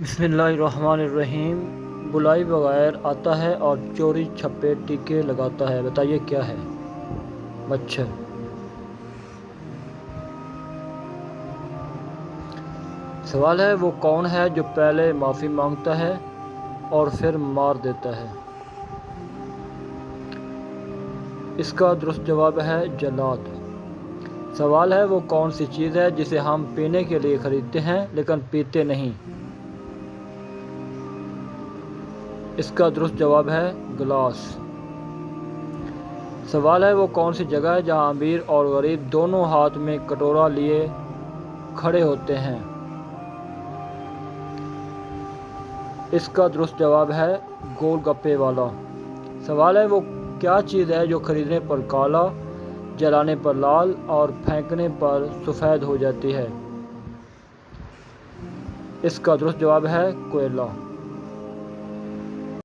بسم اللہ الرحمن الرحیم۔ بلائی بغیر آتا ہے اور چوری چھپے ٹیکے لگاتا ہے، بتائیے کیا ہے؟ مچھر۔ سوال ہے وہ کون ہے جو پہلے معافی مانگتا ہے اور پھر مار دیتا ہے؟ اس کا درست جواب ہے جلاد۔ سوال ہے وہ کون سی چیز ہے جسے ہم پینے کے لیے خریدتے ہیں لیکن پیتے نہیں؟ اس کا درست جواب ہے گلاس۔ سوال ہے وہ کون سی جگہ ہے جہاں امیر اور غریب دونوں ہاتھ میں کٹورا لیے کھڑے ہوتے ہیں؟ اس کا درست جواب ہے گول گپے والا۔ سوال ہے وہ کیا چیز ہے جو خریدنے پر کالا، جلانے پر لال اور پھینکنے پر سفید ہو جاتی ہے؟ اس کا درست جواب ہے کوئلہ۔